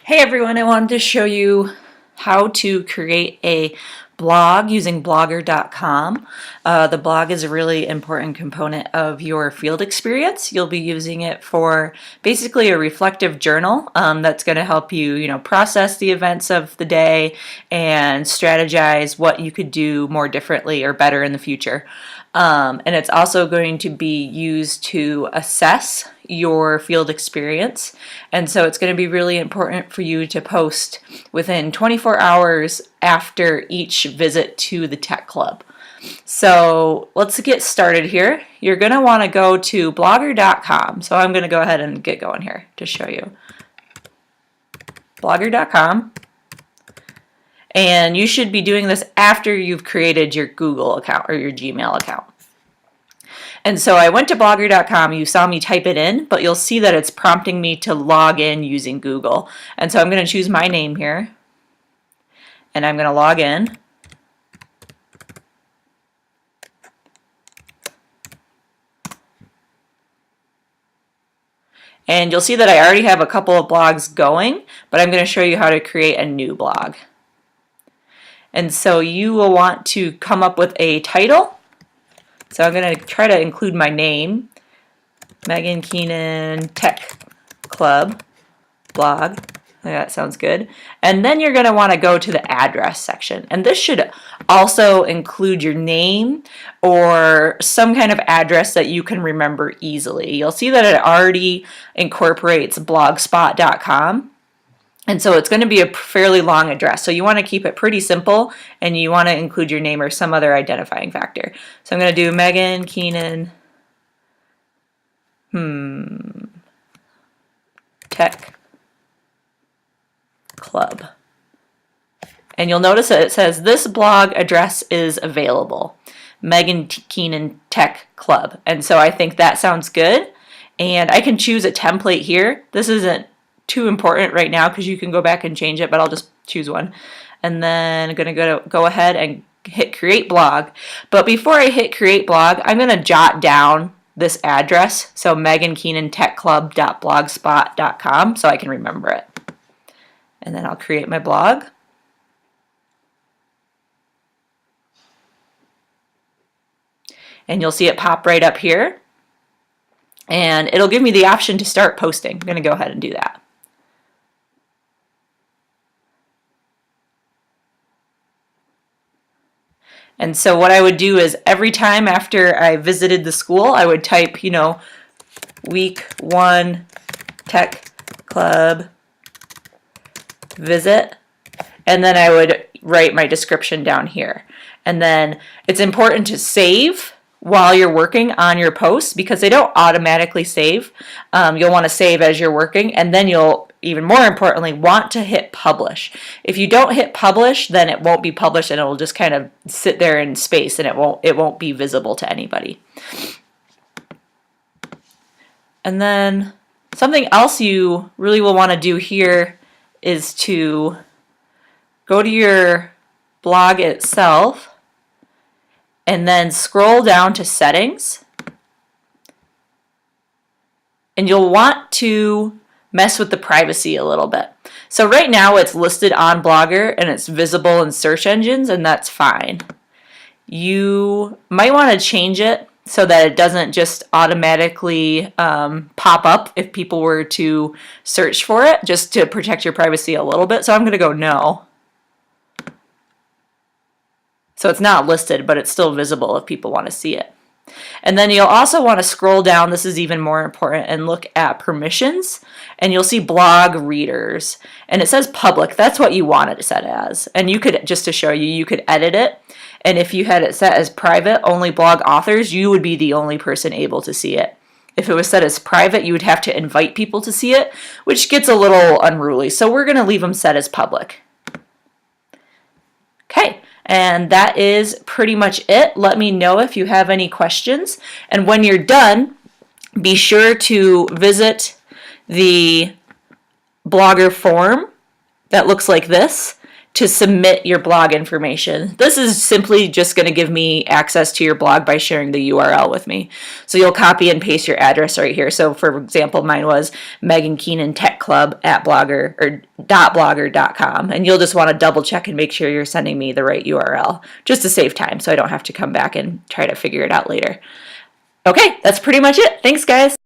Hey everyone, I wanted to show you how to create a blog using blogger.com. The blog is a really important component of your field experience. You'll be using it for basically a reflective journal that's going to help you, process the events of the day and strategize what you could do more differently or better in the future. And it's also going to be used to assess your field experience. And so it's going to be really important for you to post within 24 hours after each visit to the tech club. So let's get started here. You're going to want to go to blogger.com. So I'm going to go ahead and get going here to show you. Blogger.com. And you should be doing this after you've created your Google account or your Gmail account. And so I went to blogger.com, you saw me type it in, but you'll see that it's prompting me to log in using Google. And so I'm going to choose my name here, and I'm going to log in. And you'll see that I already have a couple of blogs going, but I'm going to show you how to create a new blog. And so you will want to come up with a title. So I'm going to try to include my name, Megan Keenan Tech Club blog. That sounds good. And then you're going to want to go to the address section. And this should also include your name or some kind of address that you can remember easily. You'll see that it already incorporates blogspot.com. And so it's going to be a fairly long address. So you want to keep it pretty simple, and you want to include your name or some other identifying factor. So I'm going to do Megan Keenan Tech Club. And you'll notice that it says this blog address is available. Megan Keenan Tech Club. And so I think that sounds good. And I can choose a template here. This isn't too important right now because you can go back and change it, but I'll just choose one. And then I'm going to go ahead and hit create blog. But before I hit create blog, I'm going to jot down this address, so megankeenantechclub.blogspot.com, so I can remember it. And then I'll create my blog. And you'll see it pop right up here. And it'll give me the option to start posting. I'm going to go ahead and do that. And so what I would do is every time after I visited the school, I would type, week 1 tech club visit, and then I would write my description down here. And then it's important to save while you're working on your posts because they don't automatically save. You'll want to save as you're working, and then you'll, even more importantly, want to hit publish. If you don't hit publish, then it won't be published and it will just kind of sit there in space and it won't be visible to anybody. And then something else you really will want to do here is to go to your blog itself and then scroll down to settings. And you'll want to mess with the privacy a little bit. So right now it's listed on Blogger and it's visible in search engines, and that's fine. You might want to change it so that it doesn't just automatically pop up if people were to search for it, just to protect your privacy a little bit. So I'm going to go no. So it's not listed, but it's still visible if people want to see it. And then you'll also want to scroll down, this is even more important, and look at permissions, and you'll see blog readers. And it says public, that's what you want it set as. And you could, just to show you, you could edit it. And if you had it set as private, only blog authors, you would be the only person able to see it. If it was set as private, you would have to invite people to see it, which gets a little unruly. So we're going to leave them set as public. Okay. And that is pretty much it. Let me know if you have any questions. And when you're done, be sure to visit the Blogger form that looks like this to submit your blog information. This is simply just going to give me access to your blog by sharing the URL with me. So you'll copy and paste your address right here. So for example, mine was Megan Keenan Tech Club at blogger.com. And you'll just want to double check and make sure you're sending me the right URL just to save time so I don't have to come back and try to figure it out later. Okay, that's pretty much it. Thanks, guys.